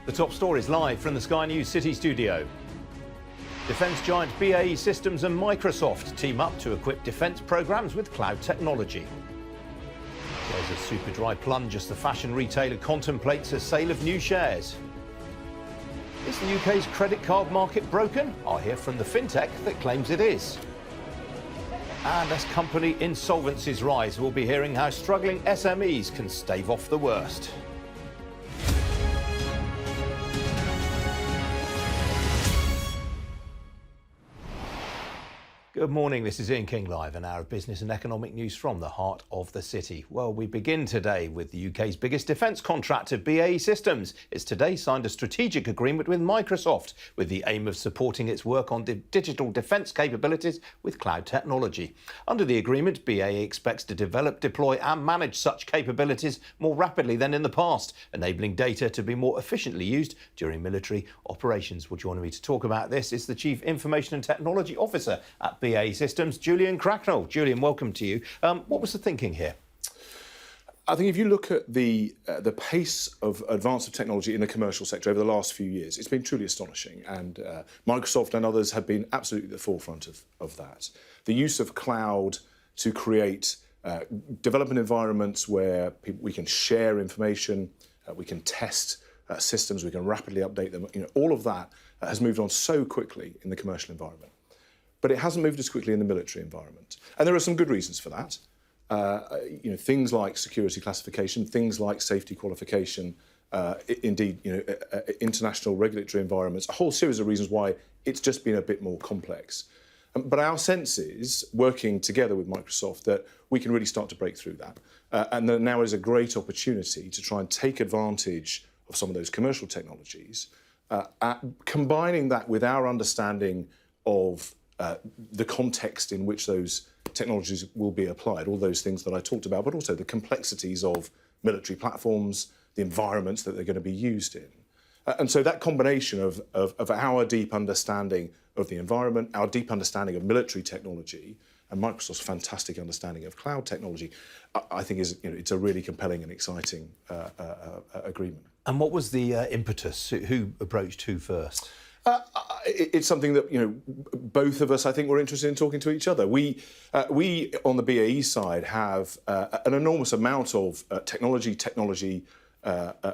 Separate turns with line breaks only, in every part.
The top stories live from the Sky News City studio. Defence giant BAE Systems and Microsoft team up to equip defence programmes with cloud technology. There's a Superdry plunge as the fashion retailer contemplates a sale of new shares. Is the UK's credit card market broken? I'll hear from the fintech that claims it is. And as company insolvencies rise, we'll be hearing how struggling SMEs can stave off the worst. Good morning, this is Ian King Live, an hour of business and economic news from the heart of the city. Well, we begin today with the UK's biggest defence contractor, BAE Systems. It's today signed a strategic agreement with Microsoft with the aim of supporting its work on digital defence capabilities with cloud technology. Under the agreement, BAE expects to develop, deploy and manage such capabilities more rapidly than in the past, enabling data to be more efficiently used during military operations. Well, joining me to talk about this is the Chief Information and Technology Officer at BAE Systems, Julian Cracknell. Julian, welcome to you. What was the thinking here?
I think if you look at the pace of advance of technology in the commercial sector over the last few years, it's been truly astonishing, and Microsoft and others have been absolutely at the forefront of that. The use of cloud to create development environments where we can share information, we can test systems, we can rapidly update them. All of that has moved on so quickly in the commercial environment. But it hasn't moved as quickly in the military environment. And there are some good reasons for that. Things like security classification, things like safety qualification, indeed, international regulatory environments, a whole series of reasons why it's just been a bit more complex. But our sense is, working together with Microsoft, that we can really start to break through that. And that now is a great opportunity to try and take advantage of some of those commercial technologies, combining that with our understanding of the context in which those technologies will be applied, all those things that I talked about, but also the complexities of military platforms, the environments that they're going to be used in. And so that combination of our deep understanding of the environment, our deep understanding of military technology, and Microsoft's fantastic understanding of cloud technology, I think it's a really compelling and exciting agreement.
And what was the impetus? Who approached who first?
It's something that both of us, I think, were interested in talking to each other. We on the BAE side have an enormous amount of technology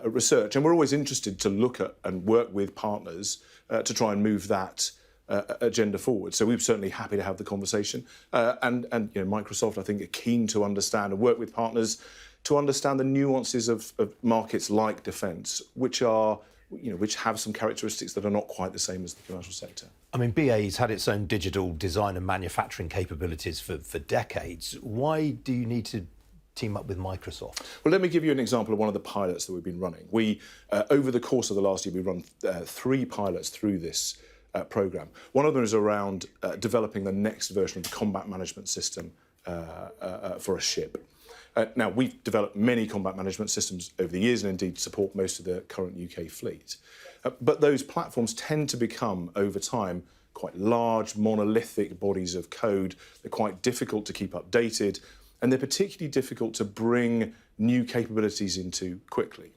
research, and we're always interested to look at and work with partners to try and move that agenda forward. So we're certainly happy to have the conversation, and Microsoft, I think, are keen to understand and work with partners to understand the nuances of markets like defence, which have some characteristics that are not quite the same as the commercial sector.
I mean, BAE's had its own digital design and manufacturing capabilities for decades. Why do you need to team up with Microsoft?
Well, let me give you an example of one of the pilots that we've been running. We, over the course of the last year, we've run 3 pilots through this programme. One of them is around developing the next version of the combat management system for a ship. Now, we've developed many combat management systems over the years and indeed support most of the current UK fleet. But those platforms tend to become, over time, quite large, monolithic bodies of code. They're quite difficult to keep updated, and they're particularly difficult to bring new capabilities into quickly.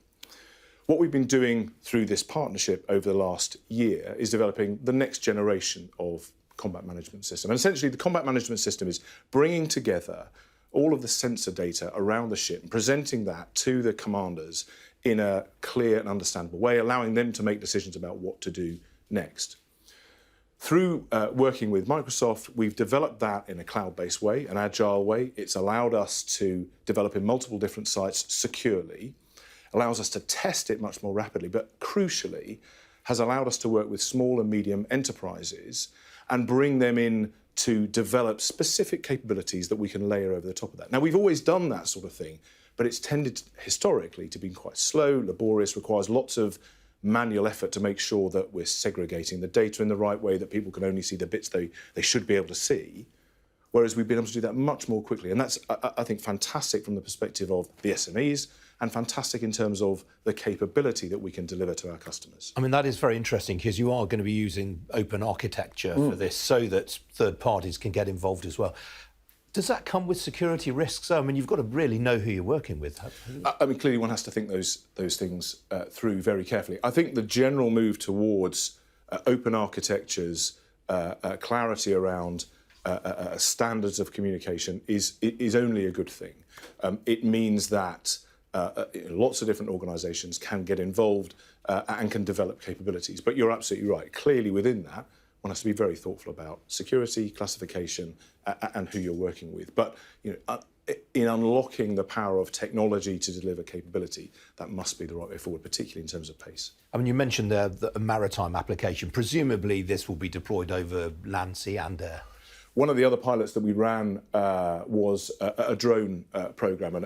What we've been doing through this partnership over the last year is developing the next generation of combat management system. And essentially, the combat management system is bringing together all of the sensor data around the ship and presenting that to the commanders in a clear and understandable way, allowing them to make decisions about what to do next. Through working with Microsoft, we've developed that in a cloud-based way, an agile way. It's allowed us to develop in multiple different sites securely, allows us to test it much more rapidly, but crucially has allowed us to work with small and medium enterprises and bring them in to develop specific capabilities that we can layer over the top of that. Now, we've always done that sort of thing, but it's tended historically to be quite slow, laborious, requires lots of manual effort to make sure that we're segregating the data in the right way, that people can only see the bits they should be able to see, whereas we've been able to do that much more quickly. And that's, I think, fantastic from the perspective of the SMEs, and fantastic in terms of the capability that we can deliver to our customers.
I mean, that is very interesting, because you are going to be using open architecture for this so that third parties can get involved as well. Does that come with security risks? I mean, you've got to really know who you're working with.
I mean, clearly one has to think those things through very carefully. I think the general move towards open architectures, clarity around standards of communication is only a good thing. It means that lots of different organisations can get involved and can develop capabilities. But you're absolutely right. Clearly within that, one has to be very thoughtful about security, classification, and who you're working with. But in unlocking the power of technology to deliver capability, that must be the right way forward, particularly in terms of pace.
I mean, you mentioned the maritime application. Presumably this will be deployed over land, sea and air.
One of the other pilots that we ran was a drone programme, an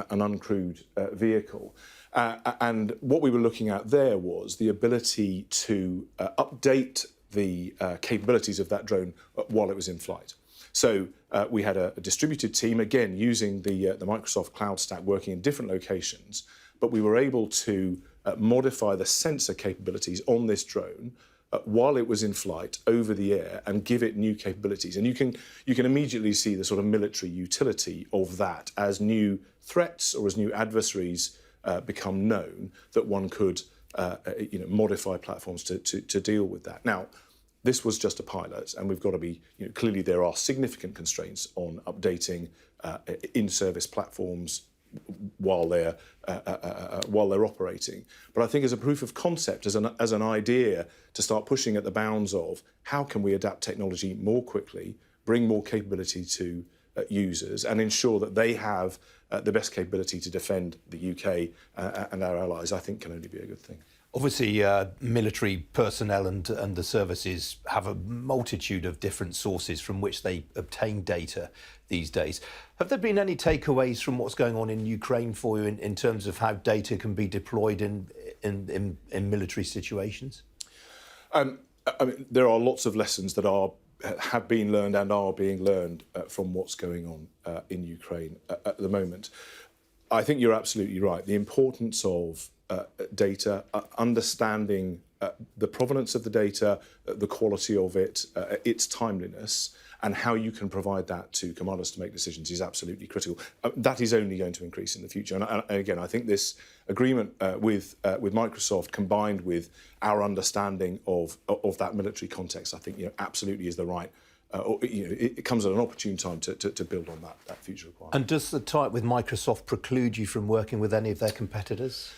uncrewed vehicle. And what we were looking at there was the ability to update the capabilities of that drone while it was in flight. So we had a distributed team, again, using the Microsoft cloud stack, working in different locations, but we were able to modify the sensor capabilities on this drone while it was in flight over the air and give it new capabilities. And you can immediately see the sort of military utility of that as new threats or as new adversaries become known, that one could modify platforms to deal with that. Now, this was just a pilot, and we've got to be, clearly there are significant constraints on updating in-service platforms while they're operating. But I think as a proof of concept, as an idea to start pushing at the bounds of how can we adapt technology more quickly, bring more capability to users, and ensure that they have the best capability to defend the UK and our allies, I think can only be a good thing.
Obviously, military personnel and the services have a multitude of different sources from which they obtain data these days. Have there been any takeaways from what's going on in Ukraine for you in terms of how data can be deployed in military situations? I
mean, there are lots of lessons that have been learned and are being learned from what's going on in Ukraine at the moment. I think you're absolutely right. The importance of data, understanding the provenance of the data, the quality of it, its timeliness, and how you can provide that to commanders to make decisions is absolutely critical. That is only going to increase in the future. And again, I think this agreement with Microsoft, combined with our understanding of that military context, I think absolutely is the right. It comes at an opportune time to build on that future requirement.
And does the tie with Microsoft preclude you from working with any of their competitors?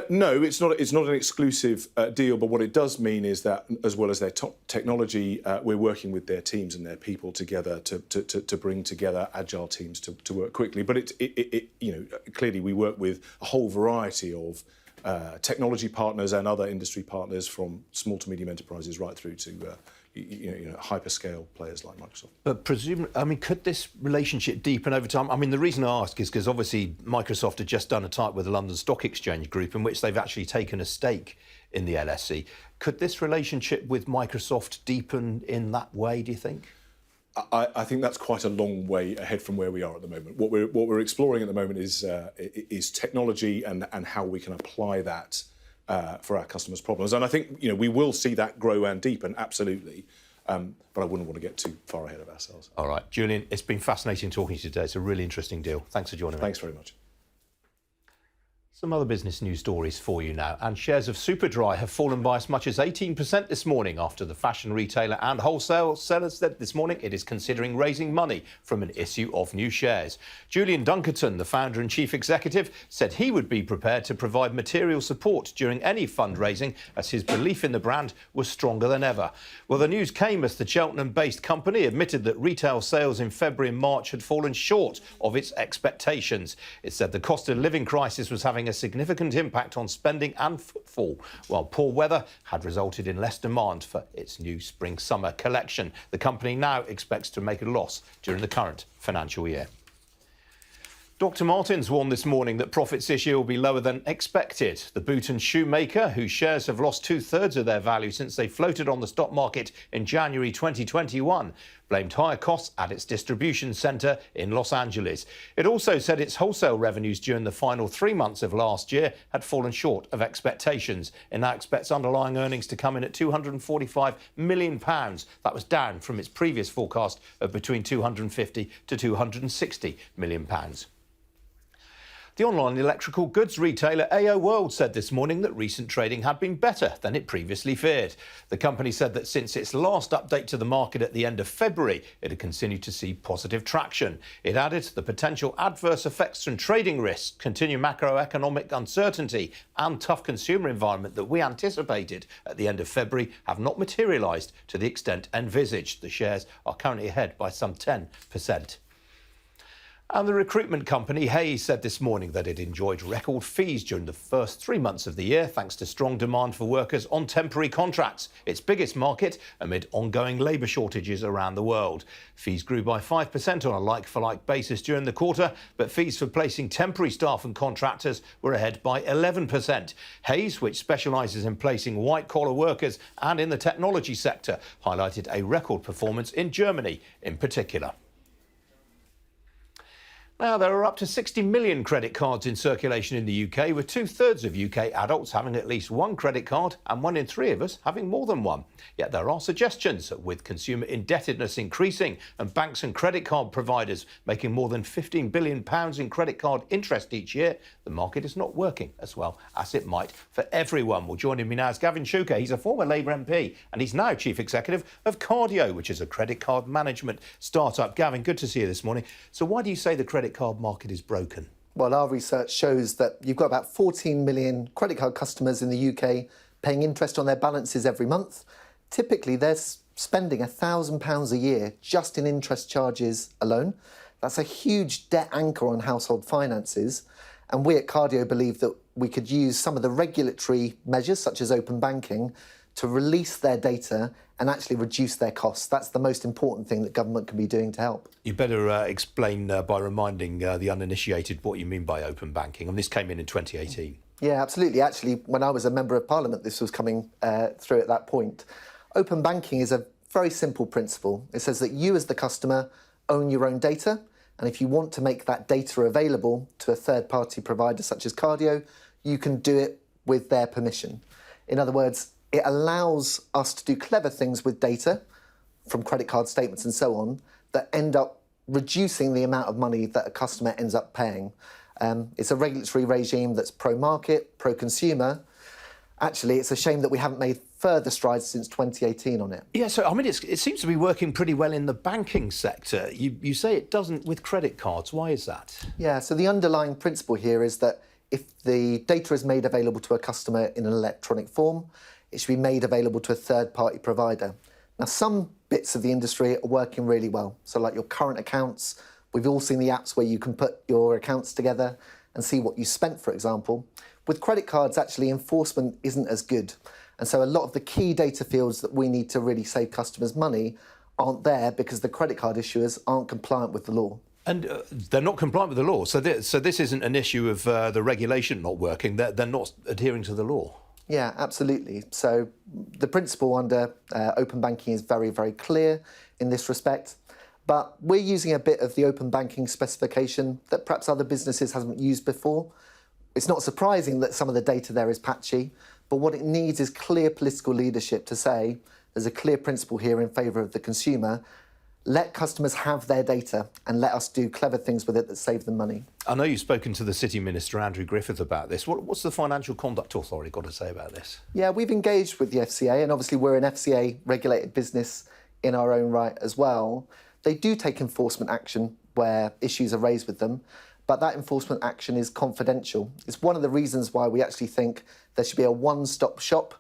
No, it's not an exclusive deal, but what it does mean is that, as well as their top technology, we're working with their teams and their people together to bring together agile teams to work quickly. But clearly we work with a whole variety of technology partners and other industry partners, from small to medium enterprises right through to hyperscale players like Microsoft.
But could this relationship deepen over time? I mean, the reason I ask is because obviously Microsoft had just done a type with the London Stock Exchange Group in which they've actually taken a stake in the LSE. Could this relationship with Microsoft deepen in that way, do you think?
I think that's quite a long way ahead from where we are at the moment. What we're exploring at the moment is technology and how we can apply that for our customers' problems. And I think we will see that grow and deepen, absolutely. But I wouldn't want to get too far ahead of ourselves.
All right, Julian, it's been fascinating talking to you today. It's a really interesting deal. Thanks for joining me.
Thanks very much.
Some other business news stories for you now. And shares of Superdry have fallen by as much as 18% this morning after the fashion retailer and wholesale sellers said this morning it is considering raising money from an issue of new shares. Julian Dunkerton, the founder and chief executive, said he would be prepared to provide material support during any fundraising as his belief in the brand was stronger than ever. Well, the news came as the Cheltenham-based company admitted that retail sales in February and March had fallen short of its expectations. It said the cost of living crisis was having a significant impact on spending and footfall, while poor weather had resulted in less demand for its new spring-summer collection. The company now expects to make a loss during the current financial year. Dr. Martens warned this morning that profits this year will be lower than expected. The boot and shoe maker, whose shares have lost 2/3 of their value since they floated on the stock market in January 2021, blamed higher costs at its distribution centre in Los Angeles. It also said its wholesale revenues during the final 3 months of last year had fallen short of expectations. It now expects underlying earnings to come in at £245 million. That was down from its previous forecast of between £250 to £260 million. The online electrical goods retailer AO World said this morning that recent trading had been better than it previously feared. The company said that since its last update to the market at the end of February, it had continued to see positive traction. It added the potential adverse effects from trading risks, continued macroeconomic uncertainty and tough consumer environment that we anticipated at the end of February have not materialised to the extent envisaged. The shares are currently ahead by some 10%. And the recruitment company Hays said this morning that it enjoyed record fees during the first 3 months of the year thanks to strong demand for workers on temporary contracts, its biggest market amid ongoing labour shortages around the world. Fees grew by 5% on a like-for-like basis during the quarter, but fees for placing temporary staff and contractors were ahead by 11%. Hays, which specialises in placing white-collar workers and in the technology sector, highlighted a record performance in Germany in particular. Now, there are up to 60 million credit cards in circulation in the UK, with 2/3 of UK adults having at least one credit card and 1 in 3 of us having more than one. Yet there are suggestions that with consumer indebtedness increasing and banks and credit card providers making more than £15 billion in credit card interest each year, the market is not working as well as it might for everyone. Well, joining me now is Gavin Shuker. He's a former Labour MP and he's now Chief Executive of Cardio, which is a credit card management startup. Gavin, good to see you this morning. So why do you say the credit card market is broken?
Well, our research shows that you've got about 14 million credit card customers in the UK paying interest on their balances every month. Typically, they're spending £1,000 a year just in interest charges alone. That's a huge debt anchor on household finances. And we at Cardio believe that we could use some of the regulatory measures, such as open banking, to release their data and actually reduce their costs. That's the most important thing that government can be doing to help.
You better explain by reminding the uninitiated what you mean by open banking. And this came in 2018.
Yeah, absolutely. Actually, when I was a Member of Parliament, this was coming through at that point. Open banking is a very simple principle. It says that you as the customer own your own data. And if you want to make that data available to a third-party provider such as Cardio, you can do it with their permission. In other words, it allows us to do clever things with data from credit card statements and so on that end up reducing the amount of money that a customer ends up paying. It's a regulatory regime that's pro-market, pro-consumer. Actually, it's a shame that we haven't made further strides since 2018 on it.
Yeah, so I mean, it seems to be working pretty well in the banking sector. You say it doesn't with credit cards. Why is that?
Yeah, so the underlying principle here is that if the data is made available to a customer in an electronic form, it should be made available to a third-party provider. Now, some bits of the industry are working really well. So like your current accounts, we've all seen the apps where you can put your accounts together and see what you spent, for example. With credit cards, actually, enforcement isn't as good. And so a lot of the key data fields that we need to really save customers money aren't there because the credit card issuers aren't compliant with the law.
And they're not compliant with the law. So this isn't an issue of the regulation not working. They're not adhering to the law.
Yeah, absolutely. So the principle under open banking is very, very clear in this respect. But we're using a bit of the open banking specification that perhaps other businesses haven't used before. It's not surprising that some of the data there is patchy, but what it needs is clear political leadership to say there's a clear principle here in favour of the consumer. Let customers have their data and let us do clever things with it that save them money.
I know you've spoken to the City Minister, Andrew Griffith, about this. What's the Financial Conduct Authority got to say about this?
Yeah, we've engaged with the FCA, and obviously we're an FCA-regulated business in our own right as well. They do take enforcement action where issues are raised with them, but that enforcement action is confidential. It's one of the reasons why we actually think there should be a one-stop shop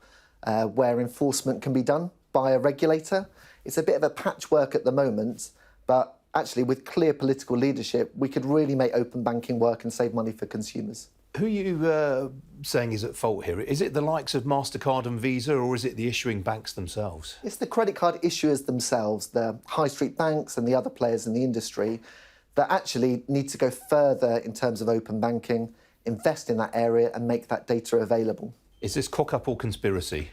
where enforcement can be done by a regulator. It's a bit of a patchwork at the moment, but actually with clear political leadership, we could really make open banking work and save money for consumers.
Who are you saying is at fault here? Is it the likes of MasterCard and Visa, or is it the issuing banks themselves?
It's the credit card issuers themselves, the high street banks and the other players in the industry. that actually need to go further in terms of open banking, invest in that area and make that data available.
Is this cock-up or conspiracy?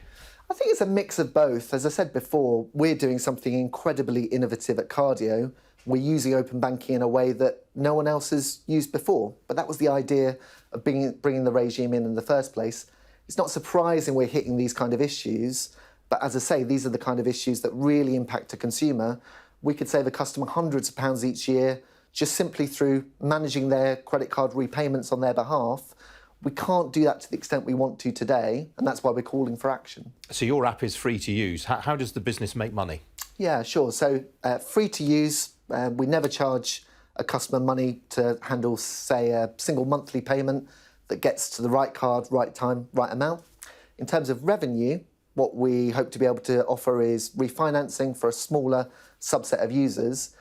I think it's a mix of both. As I said before, we're doing something incredibly innovative at Cardio. We're using open banking in a way that no one else has used before. But that was the idea of bringing the regime in the first place. It's not surprising we're hitting these kind of issues. But as I say, these are the kind of issues that really impact a consumer. We could save a customer hundreds of pounds each year just simply through managing their credit card repayments on their behalf. We can't do that to the extent we want to today, and that's why we're calling for action.
So your app is free to use. How does the business make money?
Yeah, sure. So free to use. We never charge a customer money to handle, say, a single monthly payment that gets to the right card, right time, right amount. In terms of revenue, what we hope to be able to offer is refinancing for a smaller subset of users.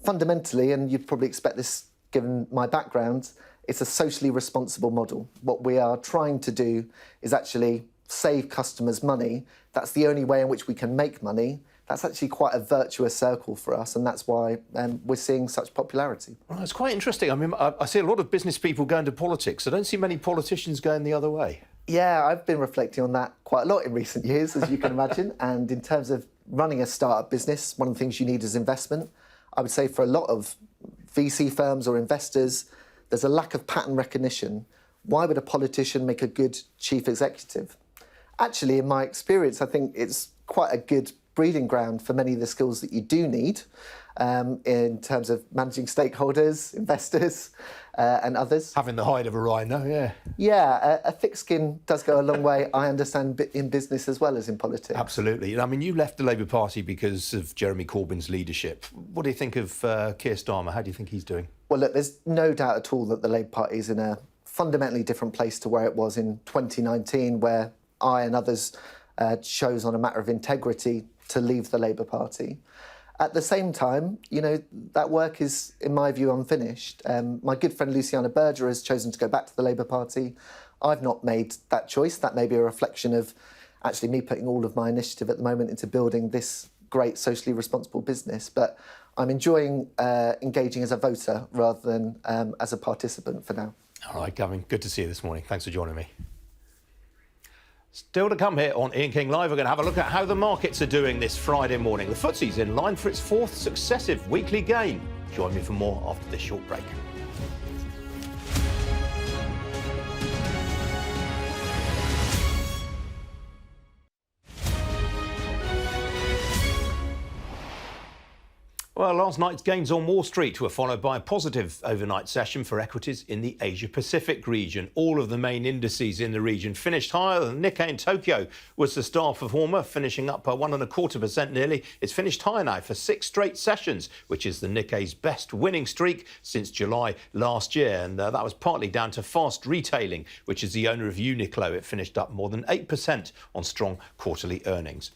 Fundamentally, and you'd probably expect this given my background, it's a socially responsible model. What we are trying to do is actually save customers money. That's the only way in which we can make money. That's actually quite a virtuous circle for us, and that's why we're seeing such popularity.
Well, it's quite interesting. I mean, I see a lot of business people go into politics. I don't see many politicians going the other way.
Yeah, I've been reflecting on that quite a lot in recent years, as you can imagine. And in terms of running a startup business, one of the things you need is investment. I would say for a lot of VC firms or investors, there's a lack of pattern recognition. Why would a politician make a good chief executive? Actually, in my experience, I think it's quite a good breeding ground for many of the skills that you do need in terms of managing stakeholders, investors, and others.
Having the hide of a rhino, yeah.
Yeah, a thick skin does go a long way, I understand, in business as well as in politics.
Absolutely. I mean, you left the Labour Party because of Jeremy Corbyn's leadership. What do you think of Keir Starmer? How do you think he's doing?
Well, look, there's no doubt at all that the Labour Party is in a fundamentally different place to where it was in 2019, where I and others chose on a matter of integrity to leave the Labour Party. At the same time, you know, that work is, in my view, unfinished. My good friend Luciana Berger has chosen to go back to the Labour Party. I've not made that choice. That may be a reflection of actually me putting all of my initiative at the moment into building this great socially responsible business. But I'm enjoying engaging as a voter rather than as a participant for now.
All right, Gavin, good to see you this morning. Thanks for joining me. Still to come here on Ian King Live, we're going to have a look at how the markets are doing this Friday morning. The FTSE's in line for its fourth successive weekly gain. Join me for more after this short break. Well, last night's gains on Wall Street were followed by a positive overnight session for equities in the Asia-Pacific region. All of the main indices in the region finished higher. The Nikkei in Tokyo was the star performer, finishing up by 1.25% nearly. It's finished higher now for 6 straight sessions, which is the Nikkei's best winning streak since July last year. And that was partly down to Fast Retailing, which is the owner of Uniqlo. It finished up more than 8% on strong quarterly earnings.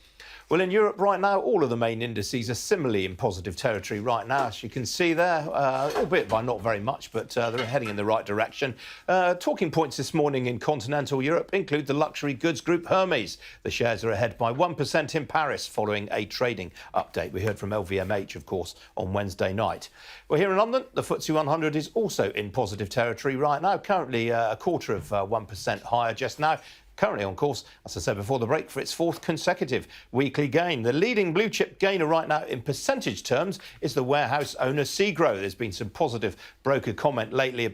Well, in Europe right now, all of the main indices are similarly in positive territory right now, as you can see there, albeit by not very much, but they're heading in the right direction. Talking points this morning in continental Europe include the luxury goods group Hermes. The shares are ahead by 1% in Paris following a trading update. We heard from LVMH, of course, on Wednesday night. Well, here in London, the FTSE 100 is also in positive territory right now, currently a quarter of 1% higher just now. Currently on course, as I said before the break, for its fourth consecutive weekly gain. The leading blue chip gainer right now in percentage terms is the warehouse owner Segro. There's been some positive broker comment lately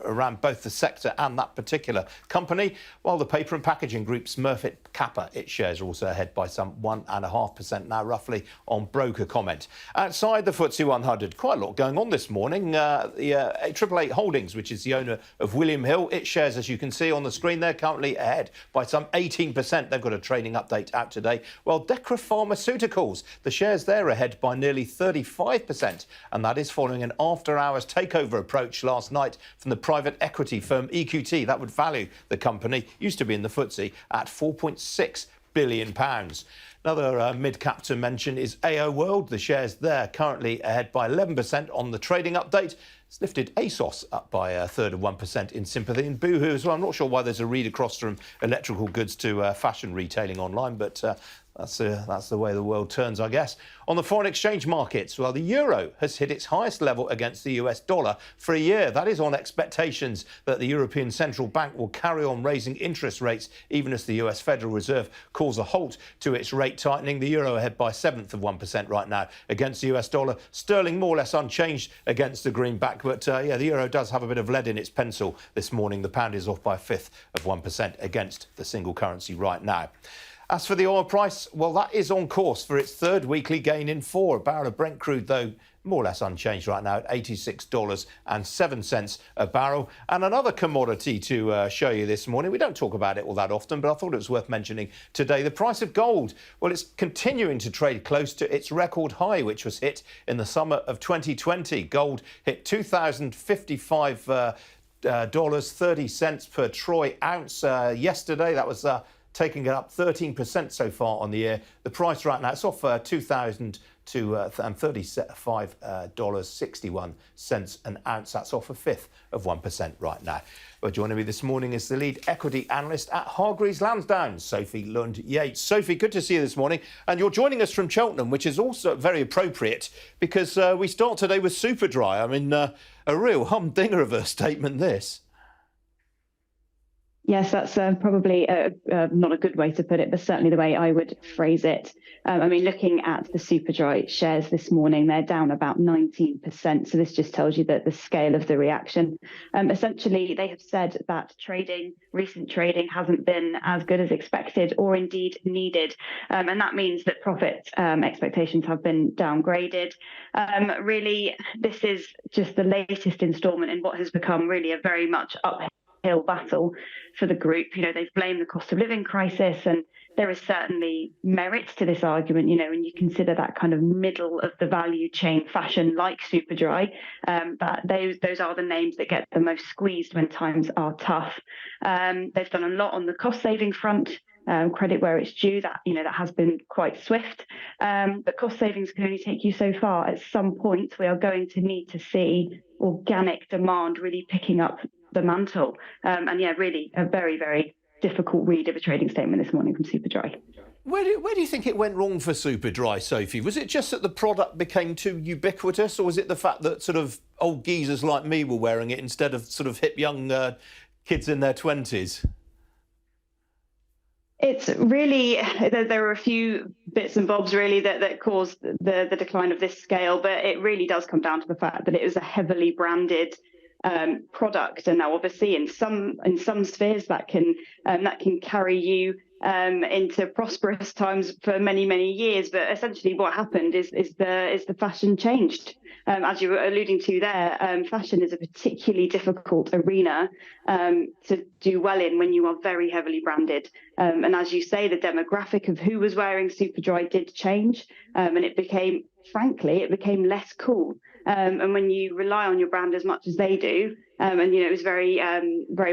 around both the sector and that particular company, while the paper and packaging group Smurfit Kappa, its shares are also ahead by some 1.5% now, roughly, on broker comment. Outside the FTSE 100, quite a lot going on this morning. The 888 Holdings, which is the owner of William Hill, its shares, as you can see on the screen, they're currently ahead by some 18%. They've got a trading update out today. Well, Decra Pharmaceuticals, the shares there ahead by nearly 35%, and that is following an after-hours takeover approach last night from the private equity firm EQT. That would value the company, used to be in the FTSE, at £4.6 billion. Another mid-cap to mention is AO World. The shares there currently ahead by 11% on the trading update. It's lifted ASOS up by a third of 1% in sympathy, and Boohoo as well. I'm not sure why there's a read across from electrical goods to fashion retailing online, but That's the way the world turns, I guess. On the foreign exchange markets, well, the euro has hit its highest level against the US dollar for a year. That is on expectations that the European Central Bank will carry on raising interest rates, even as the US Federal Reserve calls a halt to its rate tightening. The euro ahead by 1/7% right now against the US dollar. Sterling more or less unchanged against the greenback. But yeah, the euro does have a bit of lead in its pencil this morning. The pound is off by 1/5% against the single currency right now. As for the oil price, well, that is on course for its third weekly gain in 4. A barrel of Brent crude, though, more or less unchanged right now at $86.07 a barrel. And another commodity to show you this morning. We don't talk about it all that often, but I thought it was worth mentioning today. The price of gold, well, it's continuing to trade close to its record high, which was hit in the summer of 2020. Gold hit $2,055 $30 per troy ounce yesterday. That was taking it up 13% so far on the year. The price right now, it's off $2,000 to $35.61 an ounce. That's off 1/5% right now. But joining me this morning is the lead equity analyst at Hargreaves Lansdown, Sophie Lund-Yates. Sophie, good to see you this morning. And you're joining us from Cheltenham, which is also very appropriate because we start today with Superdry. I mean, a real humdinger of a statement, this.
Yes, that's probably not a good way to put it, but certainly the way I would phrase it. I mean, looking at the Superdry shares this morning, they're down about 19%. So this just tells you that the scale of the reaction. Essentially, they have said that recent trading hasn't been as good as expected or indeed needed. And that means that profit expectations have been downgraded. Really, this is just the latest instalment in what has become really a very much uphill battle for the group. You know, they've blamed the cost of living crisis, and there is certainly merit to this argument, you know, when you consider that kind of middle of the value chain fashion like Superdry, that those are the names that get the most squeezed when times are tough. They've done a lot on the cost saving front. Credit where it's due, that has been quite swift, but cost savings can only take you so far. At some point we are going to need to see organic demand really picking up the mantle, and yeah, really a very, very difficult read of a trading statement this morning from Superdry.
Where do you think it went wrong for Superdry, Sophie? Was it just that the product became too ubiquitous, or was it the fact that sort of old geezers like me were wearing it instead of sort of hip young kids in their 20s?
It's really, there are a few bits and bobs really that caused the decline of this scale, but it really does come down to the fact that it was a heavily branded product, and now obviously in some spheres that can carry you into prosperous times for many years. But essentially, what happened is the fashion changed. As you were alluding to there, fashion is a particularly difficult arena to do well in when you are very heavily branded. And as you say, the demographic of who was wearing Superdry did change, and it became less cool. And when you rely on your brand as much as they do, and it was very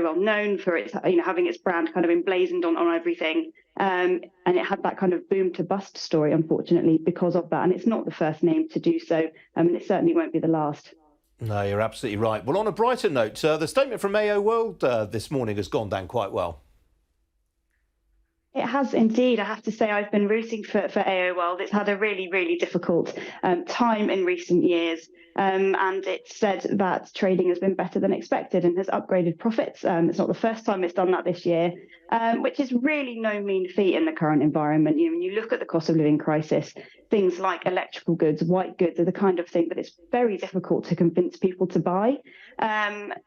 well known for its having its brand kind of emblazoned on everything, and it had that kind of boom to bust story, unfortunately, because of that. And it's not the first name to do so, and it certainly won't be the last.
No, you're absolutely right. Well, on a brighter note, the statement from AO World this morning has gone down quite well.
It has indeed. I have to say I've been rooting for AO World. It's had a really, really difficult time in recent years. And it said that trading has been better than expected and has upgraded profits. It's not the first time it's done that this year, which is really no mean feat in the current environment. When you look at the cost of living crisis, things like electrical goods, white goods are the kind of thing that it's very difficult to convince people to buy.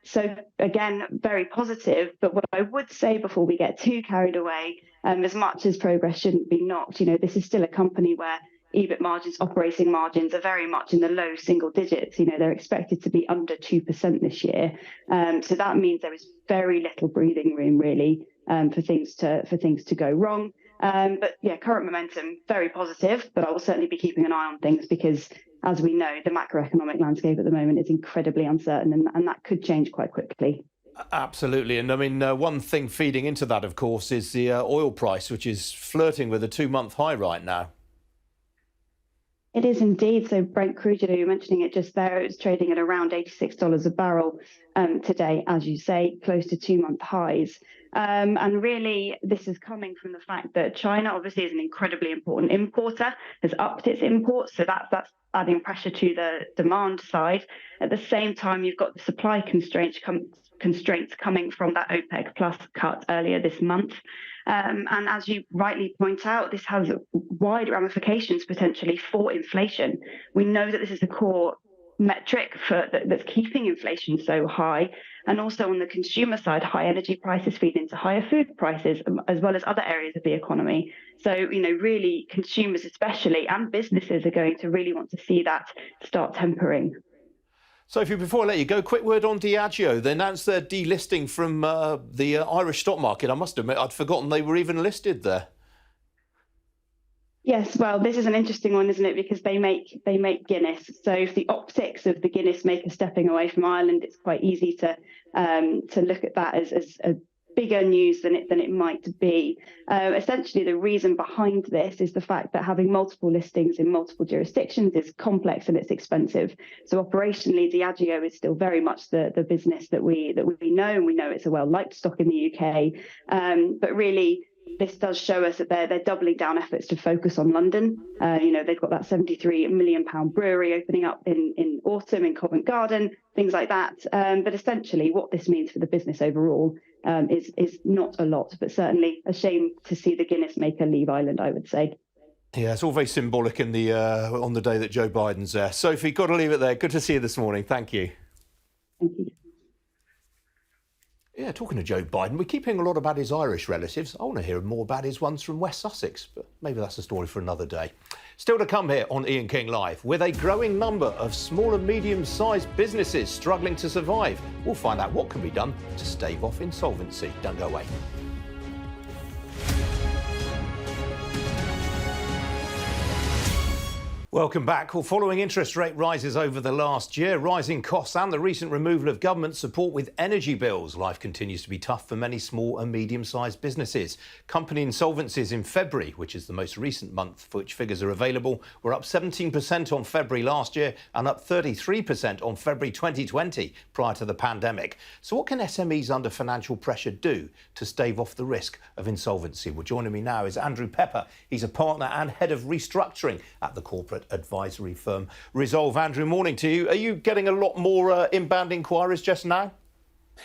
So again, very positive. But what I would say before we get too carried away, as much as progress shouldn't be knocked, this is still a company where EBIT margins, operating margins are very much in the low single digits. They're expected to be under 2% this year. So that means there is very little breathing room really for things to go wrong. But yeah, current momentum, very positive, but I will certainly be keeping an eye on things because, as we know, the macroeconomic landscape at the moment is incredibly uncertain, and that could change quite quickly.
Absolutely. And I mean, one thing feeding into that, of course, is the oil price, which is flirting with a 2-month high right now.
It is indeed. So Brent crude, you were mentioning it just there, it was trading at around $86 a barrel today, as you say, close to 2-month highs. And really, this is coming from the fact that China obviously is an incredibly important importer, has upped its imports, so that's adding pressure to the demand side. At the same time, you've got the supply constraints coming from that OPEC plus cut earlier this month. And as you rightly point out, this has wide ramifications potentially for inflation. We know that this is the core metric that's keeping inflation so high. And also on the consumer side, high energy prices feed into higher food prices, as well as other areas of the economy. So, really consumers especially and businesses are going to really want to see that start tempering.
Sophie, before I let you go, quick word on Diageo. They announced their delisting from the Irish stock market. I must admit, I'd forgotten they were even listed there.
Yes, well, this is an interesting one, isn't it? Because they make Guinness. So if the optics of the Guinness maker stepping away from Ireland, it's quite easy to look at that as a bigger news than it might be. Essentially, the reason behind this is the fact that having multiple listings in multiple jurisdictions is complex and it's expensive. So operationally, Diageo is still very much the business that we know, and we know it's a well-liked stock in the UK. But really, this does show us that they're doubling down efforts to focus on London. They've got that £73 million brewery opening up in autumn in Covent Garden, things like that. But essentially, what this means for the business overall is not a lot, but certainly a shame to see the Guinness maker leave Ireland, I would say.
Yeah, it's all very symbolic in the on the day that Joe Biden's there. Sophie, got to leave it there. Good to see you this morning. Thank you.
Thank you.
Yeah, talking to Joe Biden, we keep hearing a lot about his Irish relatives. I want to hear more about his ones from West Sussex, but maybe that's a story for another day. Still to come here on Ian King Live, with a growing number of small and medium-sized businesses struggling to survive. We'll find out what can be done to stave off insolvency. Don't go away. Welcome back. Well, following interest rate rises over the last year, rising costs and the recent removal of government support with energy bills, life continues to be tough for many small and medium-sized businesses. Company insolvencies in February, which is the most recent month for which figures are available, were up 17% on February last year and up 33% on February 2020, prior to the pandemic. So what can SMEs under financial pressure do to stave off the risk of insolvency? Well, joining me now is Andrew Pepper. He's a partner and head of restructuring at the corporate advisory firm Resolve. Andrew, morning to you. Are you getting a lot more inbound inquiries just now?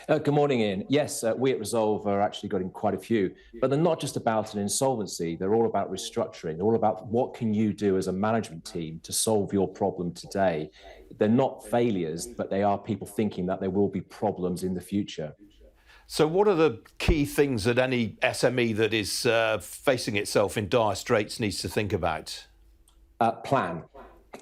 Good morning, Ian. Yes, we at Resolve are actually getting quite a few, but they're not just about an insolvency. They're all about restructuring. They're all about what can you do as a management team to solve your problem today. They're not failures, but they are people thinking that there will be problems in the future.
So what are the key things that any SME that is facing itself in dire straits needs to think about?
Plan,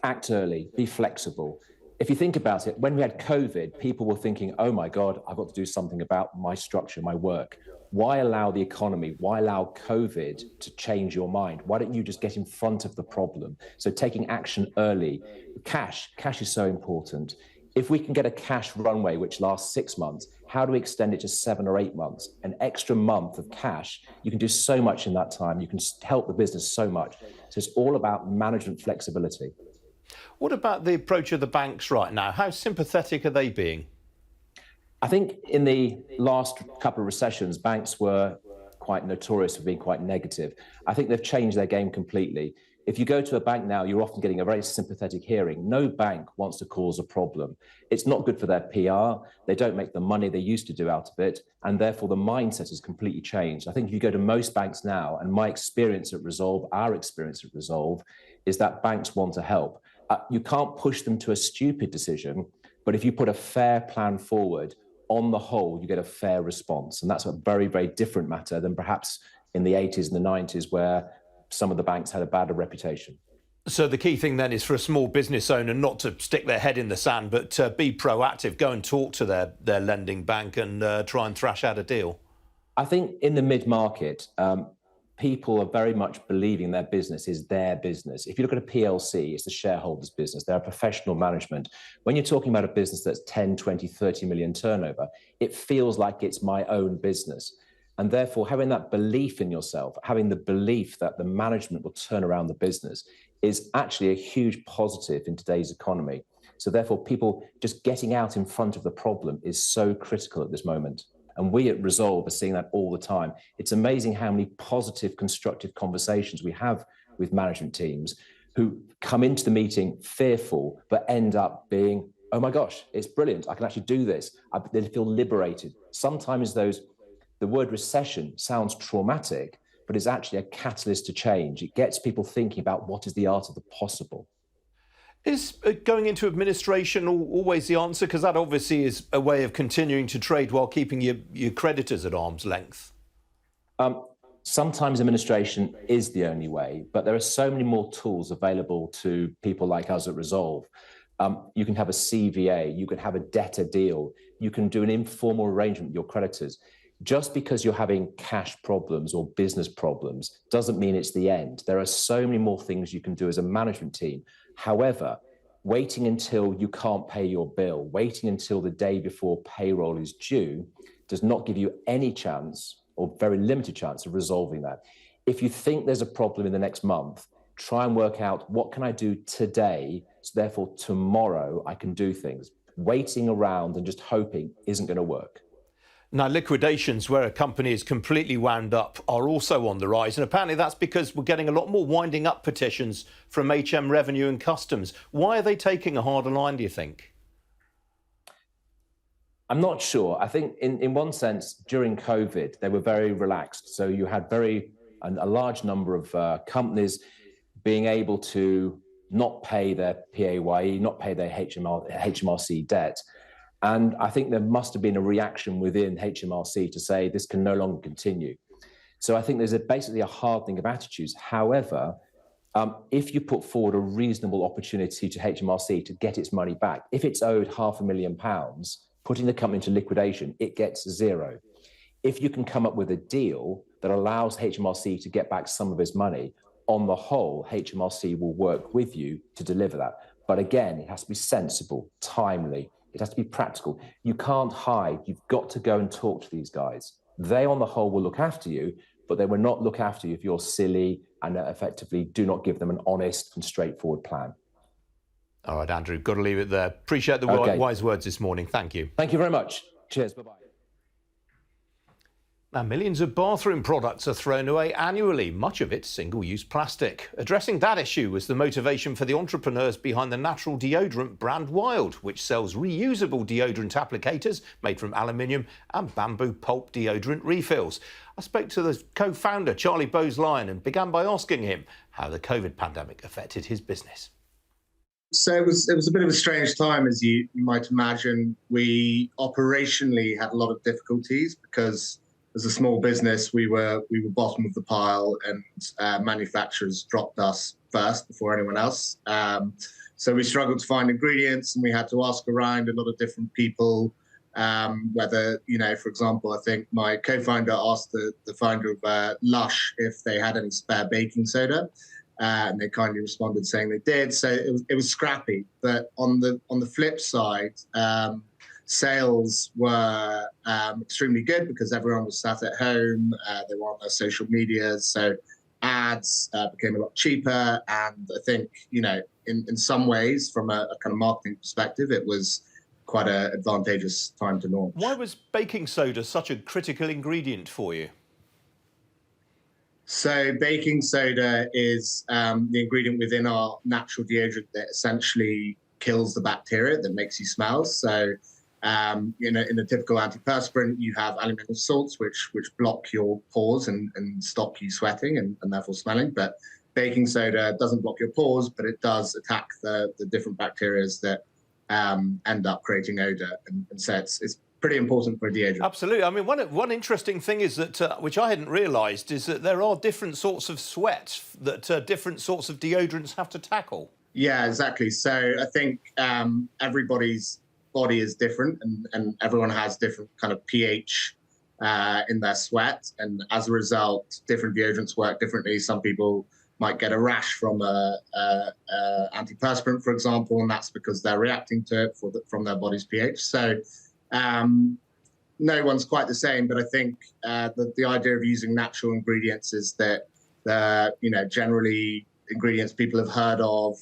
act early, be flexible. If you think about it, when we had COVID, people were thinking, oh my God, I've got to do something about my structure, my work. Why allow the economy, why allow COVID to change your mind? Why don't you just get in front of the problem? So taking action early. Cash is so important. If we can get a cash runway which lasts 6 months, how do we extend it to 7 or 8 months? An extra month of cash, you can do so much in that time. You can help the business so much. So it's all about management flexibility.
What about the approach of the banks right now? How sympathetic are they being?
I think in the last couple of recessions, banks were quite notorious for being quite negative. I think they've changed their game completely. If you go to a bank now, you're often getting a very sympathetic hearing. No bank wants to cause a problem. It's not good for their PR. They don't make the money they used to do out of it. And therefore, the mindset has completely changed. I think if you go to most banks now, and my experience at Resolve, our experience at Resolve, is that banks want to help. You can't push them to a stupid decision, but if you put a fair plan forward, on the whole, you get a fair response. And that's a very, very different matter than perhaps in the 80s and the 90s, where some of the banks had a bad reputation.
So the key thing then is for a small business owner not to stick their head in the sand, but to be proactive, go and talk to their lending bank and try and thrash out a deal.
I think in the mid-market, people are very much believing their business is their business. If you look at a PLC, it's the shareholder's business. They're a professional management. When you're talking about a business that's 10, 20, 30 million turnover, it feels like it's my own business. And therefore, having that belief in yourself, having the belief that the management will turn around the business is actually a huge positive in today's economy. So therefore, people just getting out in front of the problem is so critical at this moment. And we at Resolve are seeing that all the time. It's amazing how many positive, constructive conversations we have with management teams who come into the meeting fearful, but end up being, oh my gosh, it's brilliant. I can actually do this. They feel liberated. Sometimes the word recession sounds traumatic, but it's actually a catalyst to change. It gets people thinking about what is the art of the possible.
Is going into administration always the answer? Because that obviously is a way of continuing to trade while keeping your creditors at arm's length.
Sometimes administration is the only way, but there are so many more tools available to people like us at Resolve. You can have a CVA, you can have a debtor deal, you can do an informal arrangement with your creditors. Just because you're having cash problems or business problems doesn't mean it's the end. There are so many more things you can do as a management team. However, waiting until you can't pay your bill, waiting until the day before payroll is due, does not give you any chance or very limited chance of resolving that. If you think there's a problem in the next month, try and work out what can I do today, so therefore tomorrow I can do things. Waiting around and just hoping isn't going to work.
Now, liquidations where a company is completely wound up are also on the rise. And apparently that's because we're getting a lot more winding up petitions from HM Revenue and Customs. Why are they taking a harder line, do you think?
I'm not sure. I think in one sense, during COVID, they were very relaxed. So you had a large number of companies being able to not pay their PAYE, not pay their HMRC debt. And I think there must have been a reaction within HMRC to say this can no longer continue. So I think there's basically a hardening of attitudes. However, if you put forward a reasonable opportunity to HMRC to get its money back, if it's owed £500,000, putting the company into liquidation, it gets zero. If you can come up with a deal that allows HMRC to get back some of its money, on the whole, HMRC will work with you to deliver that. But again, it has to be sensible, timely. It has to be practical. You can't hide. You've got to go and talk to these guys. They, on the whole, will look after you, but they will not look after you if you're silly and effectively do not give them an honest and straightforward plan.
All right, Andrew, got to leave it there. Appreciate the wise words this morning. Thank you.
Thank you very much. Cheers. Bye-bye.
Now, millions of bathroom products are thrown away annually, much of it single-use plastic. Addressing that issue was the motivation for the entrepreneurs behind the natural deodorant brand Wild, which sells reusable deodorant applicators made from aluminium and bamboo pulp deodorant refills. I spoke to the co-founder, Charlie Bowes-Lyon, and began by asking him how the COVID pandemic affected his business.
So it was a bit of a strange time, as you might imagine. We operationally had a lot of difficulties because as a small business, we were bottom of the pile, and manufacturers dropped us first before anyone else. So we struggled to find ingredients, and we had to ask around a lot of different people whether, for example, I think my co-founder asked the founder of Lush if they had any spare baking soda, and they kindly responded saying they did. So it was scrappy. But on the flip side, sales were extremely good because everyone was sat at home. They were on their social media, so ads became a lot cheaper. And I think, in some ways, from a kind of marketing perspective, it was quite an advantageous time to launch.
Why was baking soda such a critical ingredient for you?
So baking soda is the ingredient within our natural deodorant that essentially kills the bacteria that makes you smell. So in a typical antiperspirant, you have aluminium salts, which block your pores and stop you sweating and therefore smelling. But baking soda doesn't block your pores, but it does attack the different bacteria that end up creating odor. And so it's pretty important for a deodorant.
Absolutely. I mean, one interesting thing is that, which I hadn't realised, is that there are different sorts of sweat that different sorts of deodorants have to tackle.
Yeah, exactly. So I think everybody's body is different, and everyone has different kind of pH in their sweat, and as a result, different deodorants work differently. Some people might get a rash from a antiperspirant, for example, and that's because they're reacting to it from their body's pH. So no one's quite the same, but I think the idea of using natural ingredients is that generally ingredients people have heard of.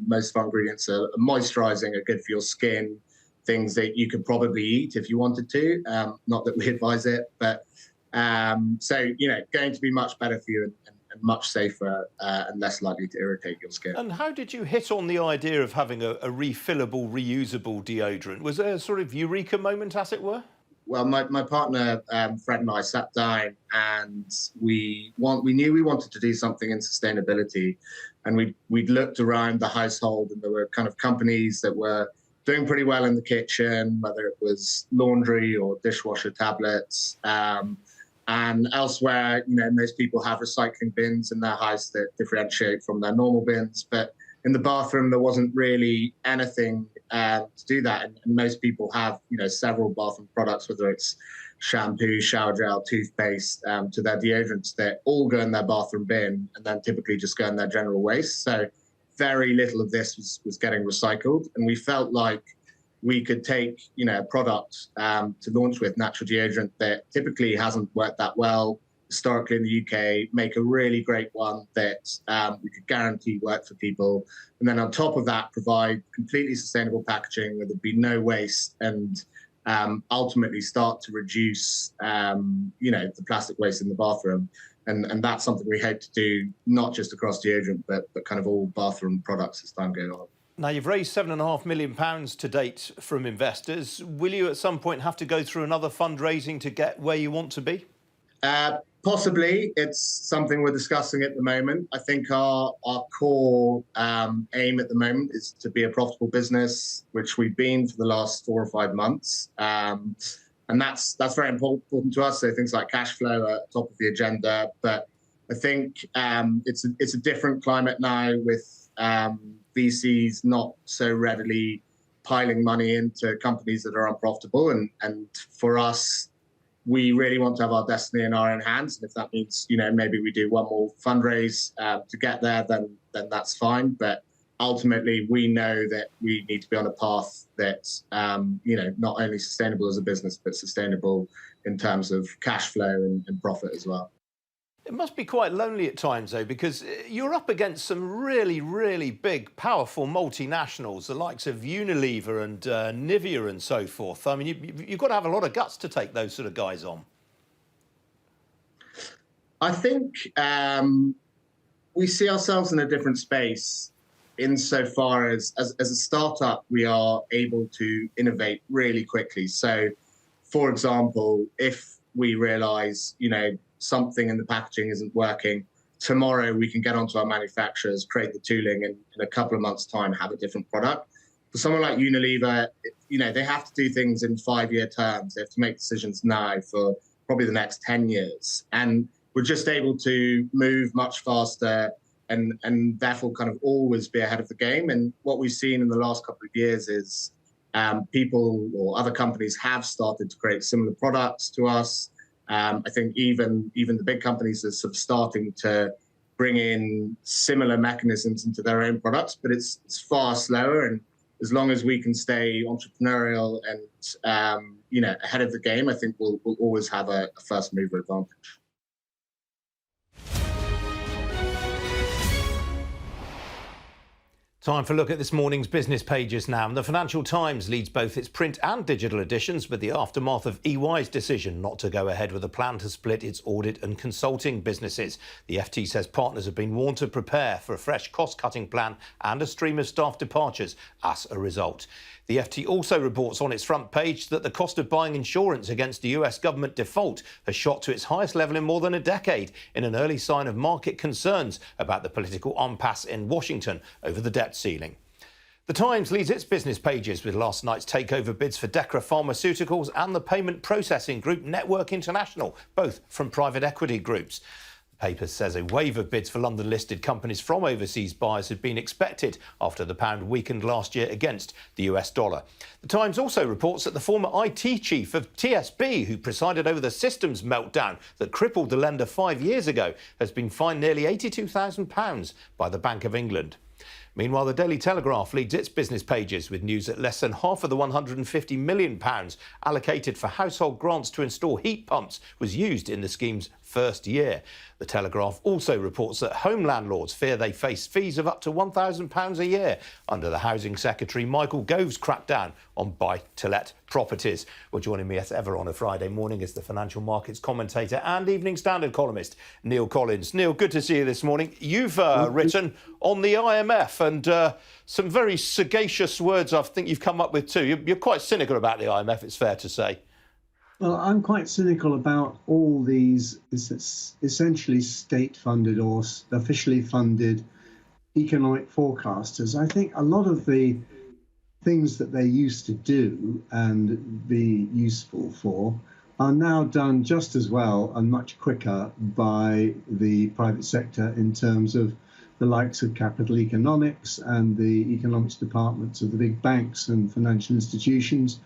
Most of our ingredients are moisturizing, are good for your skin, things that you could probably eat if you wanted to. Not that we advise it, but so, going to be much better for you and much safer and less likely to irritate your skin.
And how did you hit on the idea of having a refillable, reusable deodorant? Was there a sort of eureka moment, as it were?
Well, my partner, Fred, and I sat down and we knew we wanted to do something in sustainability. And we'd looked around the household, and there were kind of companies that were doing pretty well in the kitchen, whether it was laundry or dishwasher tablets. And elsewhere, most people have recycling bins in their house that differentiate from their normal bins. But in the bathroom, there wasn't really anything to do that. And most people have, several bathroom products, whether it's shampoo, shower gel, toothpaste, to their deodorants that all go in their bathroom bin and then typically just go in their general waste. So very little of this was getting recycled. And we felt like we could take, a product to launch with, natural deodorant, that typically hasn't worked that well historically in the UK, make a really great one that we could guarantee work for people. And then on top of that, provide completely sustainable packaging where there'd be no waste, and ultimately start to reduce, the plastic waste in the bathroom. And that's something we hope to do, not just across deodorant, but kind of all bathroom products as time goes on.
Now, you've raised £7.5 million to date from investors. Will you at some point have to go through another fundraising to get where you want to be?
Possibly. It's something we're discussing at the moment. I think our core aim at the moment is to be a profitable business, which we've been for the last 4 or 5 months. And that's very important to us. So things like cash flow are top of the agenda. But I think it's a different climate now with VCs not so readily piling money into companies that are unprofitable. And for us, we really want to have our destiny in our own hands. And if that means, maybe we do one more fundraise to get there, then that's fine. But ultimately, we know that we need to be on a path that's, not only sustainable as a business, but sustainable in terms of cash flow and profit as well.
It must be quite lonely at times, though, because you're up against some really, really big, powerful multinationals, the likes of Unilever and Nivea and so forth. I mean, you've got to have a lot of guts to take those sort of guys on.
I think we see ourselves in a different space insofar as a startup, we are able to innovate really quickly. So, for example, if we realise, something in the packaging isn't working, tomorrow we can get onto our manufacturers, create the tooling, and in a couple of months' time have a different product. For someone like Unilever, they have to do things in 5-year terms. They have to make decisions now for probably the next 10 years. And we're just able to move much faster and therefore kind of always be ahead of the game. And what we've seen in the last couple of years is people or other companies have started to create similar products to us. I think even the big companies are sort of starting to bring in similar mechanisms into their own products, but it's far slower. And as long as we can stay entrepreneurial and ahead of the game, I think we'll always have a first mover advantage.
Time for a look at this morning's business pages now. And the Financial Times leads both its print and digital editions with the aftermath of EY's decision not to go ahead with a plan to split its audit and consulting businesses. The FT says partners have been warned to prepare for a fresh cost-cutting plan and a stream of staff departures as a result. The FT also reports on its front page that the cost of buying insurance against the US government default has shot to its highest level in more than a decade, in an early sign of market concerns about the political impasse in Washington over the debt ceiling. The Times leads its business pages with last night's takeover bids for Decra Pharmaceuticals and the payment processing group Network International, both from private equity groups. The paper says a wave of bids for London-listed companies from overseas buyers had been expected after the pound weakened last year against the US dollar. The Times also reports that the former IT chief of TSB, who presided over the systems meltdown that crippled the lender 5 years ago, has been fined nearly £82,000 by the Bank of England. Meanwhile, the Daily Telegraph leads its business pages with news that less than half of the £150 million allocated for household grants to install heat pumps was used in the scheme's first year. The Telegraph also reports that home landlords fear they face fees of up to £1,000 a year under the Housing Secretary Michael Gove's crackdown on buy-to-let properties. Well, joining me as ever on a Friday morning is the financial markets commentator and Evening Standard columnist, Neil Collins. Neil, good to see you this morning. You've written on the IMF and some very sagacious words I think you've come up with too. You're quite cynical about the IMF, it's fair to say.
Well, I'm quite cynical about all these essentially state-funded or officially funded economic forecasters. I think a lot of the things that they used to do and be useful for are now done just as well and much quicker by the private sector in terms of the likes of capital economics and the economics departments of the big banks and financial institutions,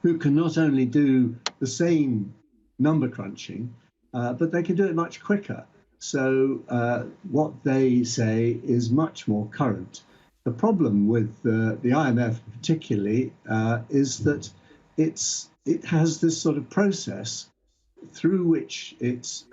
who can not only do the same number crunching, but they can do it much quicker. So what they say is much more current. The problem with the IMF particularly is that it has this sort of process through which its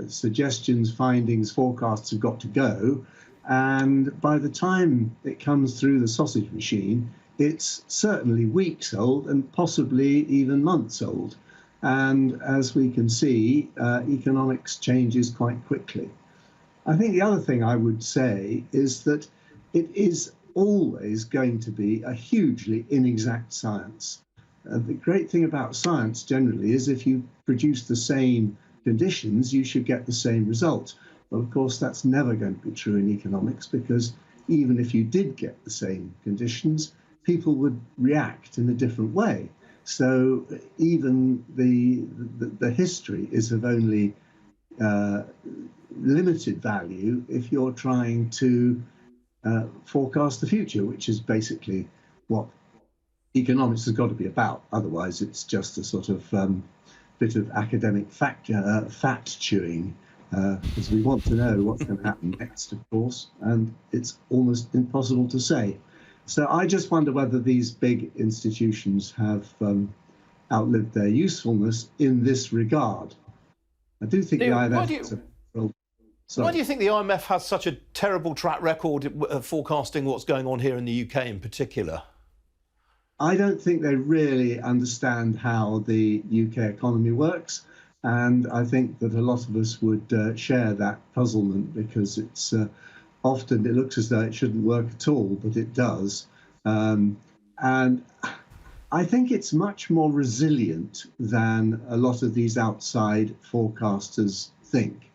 suggestions, findings, forecasts have got to go. And by the time it comes through the sausage machine, it's certainly weeks old and possibly even months old. And as we can see, economics changes quite quickly. I think the other thing I would say is that it is always going to be a hugely inexact science. The great thing about science generally is if you produce the same conditions, you should get the same result. Well, of course, that's never going to be true in economics, because even if you did get the same conditions, people would react in a different way. So even the history is of only limited value if you're trying to forecast the future, which is basically what economics has got to be about. Otherwise, it's just a sort of bit of academic fat chewing, because we want to know what's going to happen next, of course, and it's almost impossible to say. So I just wonder whether these big institutions have outlived their usefulness in this regard. I do think
Neil,
the IMF...
Why do you think the IMF has such a terrible track record of forecasting what's going on here in the UK in particular?
I don't think they really understand how the UK economy works. And I think that a lot of us would share that puzzlement, because it's often it looks as though it shouldn't work at all, but it does. And I think it's much more resilient than a lot of these outside forecasters think.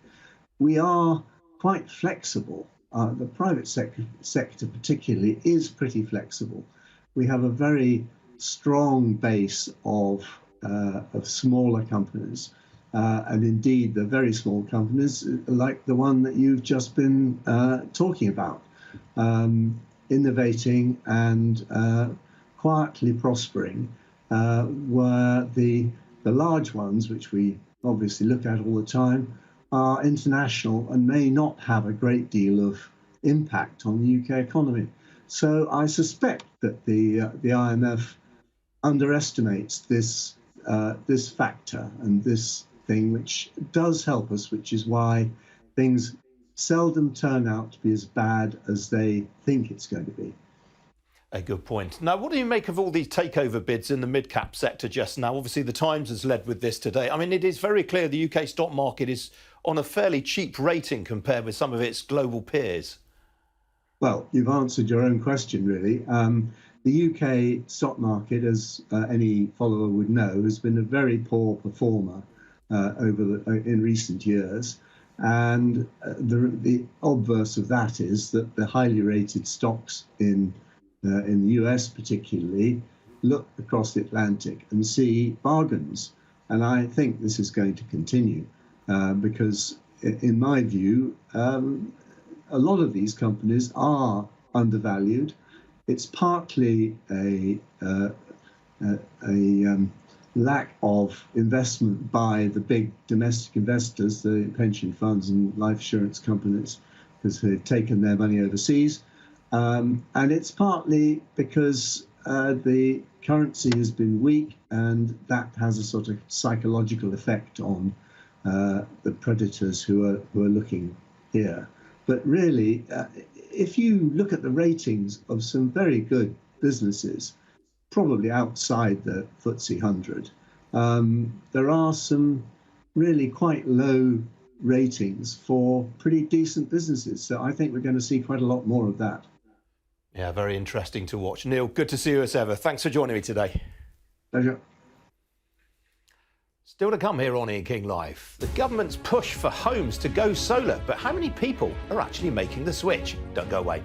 We are quite flexible. The private sector particularly is pretty flexible. We have a very strong base of smaller companies. And indeed, the very small companies like the one that you've just been talking about, innovating and quietly prospering, where the large ones, which we obviously look at all the time, are international and may not have a great deal of impact on the UK economy. So I suspect that the IMF underestimates this factor and this thing, which does help us, which is why things seldom turn out to be as bad as they think it's going to be.
A good point. Now, what do you make of all these takeover bids in the mid-cap sector just now? Obviously, the Times has led with this today. I mean, it is very clear the UK stock market is on a fairly cheap rating compared with some of its global peers.
Well, you've answered your own question, really. The UK stock market, as any follower would know, has been a very poor performer in recent years. And the obverse of that is that the highly rated stocks in the US particularly look across the Atlantic and see bargains. And I think this is going to continue because, in my view, a lot of these companies are undervalued. It's partly a lack of investment by the big domestic investors, the pension funds and life insurance companies, because they've taken their money overseas. And it's partly because the currency has been weak, and that has a sort of psychological effect on the predators who are looking here. But really, if you look at the ratings of some very good businesses, probably outside the FTSE 100, there are some really quite low ratings for pretty decent businesses. So I think we're going to see quite a lot more of that.
Yeah, very interesting to watch. Neil, good to see you as ever. Thanks for joining me today.
Pleasure.
Still to come here on Ian King Live. The government's push for homes to go solar, but how many people are actually making the switch? Don't go away.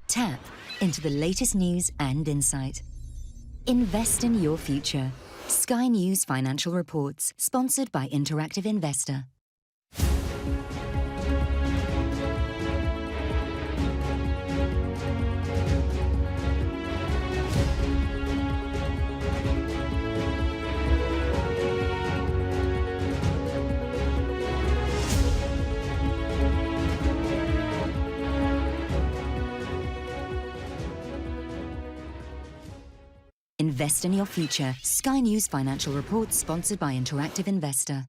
Tap into the latest news and insight. Invest in your future. Sky News Financial Reports, sponsored by Interactive Investor. Invest in your future. Sky News Financial Reports, sponsored by Interactive Investor.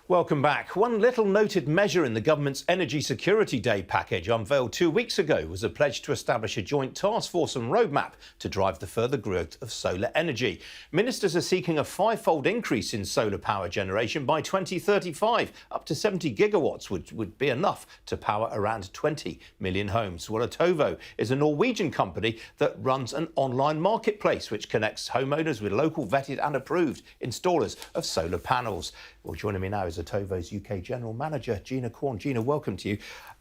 Welcome back. One little noted measure in the government's Energy Security Day package unveiled 2 weeks ago was a pledge to establish a joint task force and roadmap to drive the further growth of solar energy. Ministers are seeking a five-fold increase in solar power generation by 2035. Up to 70 gigawatts would be enough to power around 20 million homes. Well, Otovo is a Norwegian company that runs an online marketplace which connects homeowners with local vetted and approved installers of solar panels. Well, joining me now is Otovo's UK General Manager, Gina Corn. Gina, welcome to you.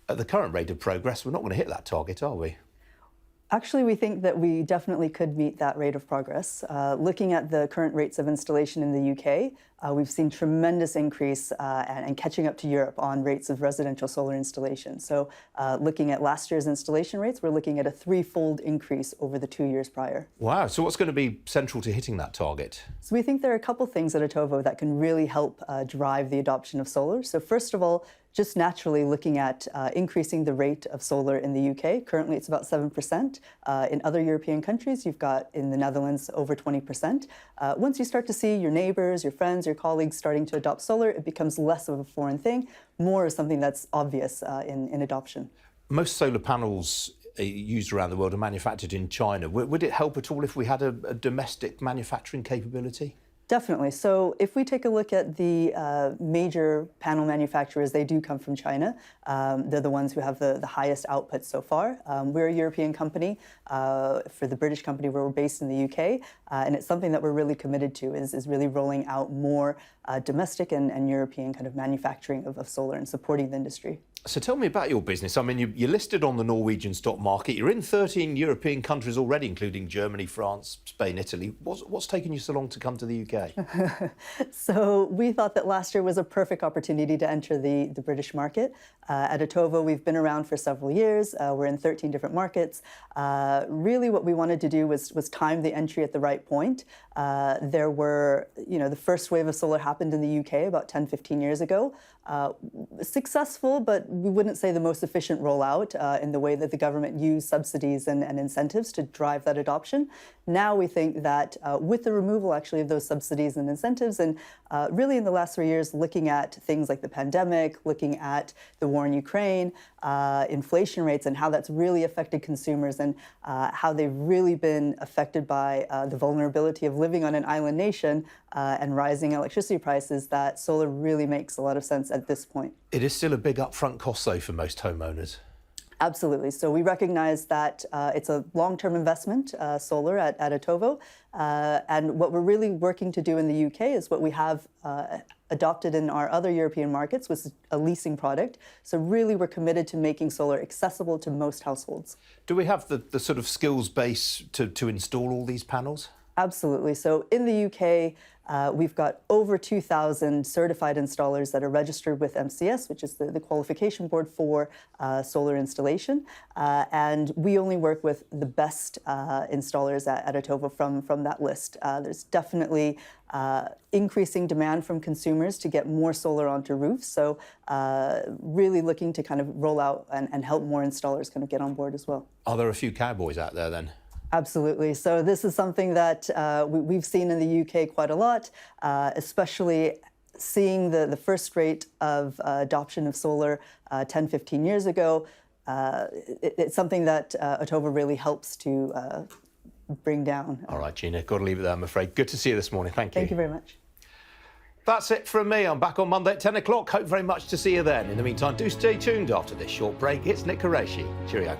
At the current rate of progress, we're not going to hit that target, are we?
Actually, we think that we definitely could meet that rate of progress. Looking at the current rates of installation in the UK, we've seen tremendous increase and catching up to Europe on rates of residential solar installation. So looking at last year's installation rates, we're looking at a threefold increase over the 2 years prior.
Wow. So what's going to be central to hitting that target?
So we think there are a couple things at Otovo that can really help drive the adoption of solar. So first of all, just naturally looking at increasing the rate of solar in the UK. Currently, it's about 7%. In other European countries, you've got in the Netherlands over 20%. Once you start to see your neighbors, your friends, your colleagues starting to adopt solar, it becomes less of a foreign thing, more is something that's obvious in adoption.
Most solar panels used around the world are manufactured in China. Would it help at all if we had a domestic manufacturing capability?
Definitely. So if we take a look at the major panel manufacturers, they do come from China. They're the ones who have the highest output so far. We're a European company. For the British company, we're based in the UK. And it's something that we're really committed to is really rolling out more domestic and European kind of manufacturing of solar and supporting the industry.
So tell me about your business. I mean, you're listed on the Norwegian stock market. You're in 13 European countries already, including Germany, France, Spain, Italy. What's taken you so long to come to the UK?
So we thought that last year was a perfect opportunity to enter the British market. At Otovo, we've been around for several years. We're in 13 different markets. Really what we wanted to do was time the entry at the right point. There were, the first wave of solar happened in the UK about 10, 15 years ago. Successful, but we wouldn't say the most efficient rollout in the way that the government used subsidies and incentives to drive that adoption. Now we think that with the removal actually of those subsidies and incentives, and really in the last 3 years looking at things like the pandemic, looking at the war in Ukraine, inflation rates and how that's really affected consumers and how they've really been affected by the vulnerability of living on an island nation and rising electricity prices, that solar really makes a lot of sense at this point.
It is still a big upfront cost, though, for most homeowners.
Absolutely. So we recognize that it's a long-term investment, solar at Otovo. And what we're really working to do in the UK is what we have adopted in our other European markets, was a leasing product. So really we're committed to making solar accessible to most households.
Do we have the sort of skills base to install all these panels?
Absolutely. So in the UK, we've got over 2,000 certified installers that are registered with MCS, which is the qualification board for solar installation. And we only work with the best installers at Otovo from that list. There's definitely increasing demand from consumers to get more solar onto roofs. So really looking to kind of roll out and help more installers kind of get on board as well.
Are there a few cowboys out there then?
Absolutely. So this is something that we've seen in the UK quite a lot, especially seeing the first rate of adoption of solar 10, 15 years ago. It's something that Otovo really helps to bring down.
All right, Gina, got to leave it there, I'm afraid. Good to see you this morning. Thank you.
Thank you very much.
That's it from me. I'm back on Monday at 10 o'clock. Hope very much to see you then. In the meantime, do stay tuned after this short break. It's Nick Qureshi. Cheerio.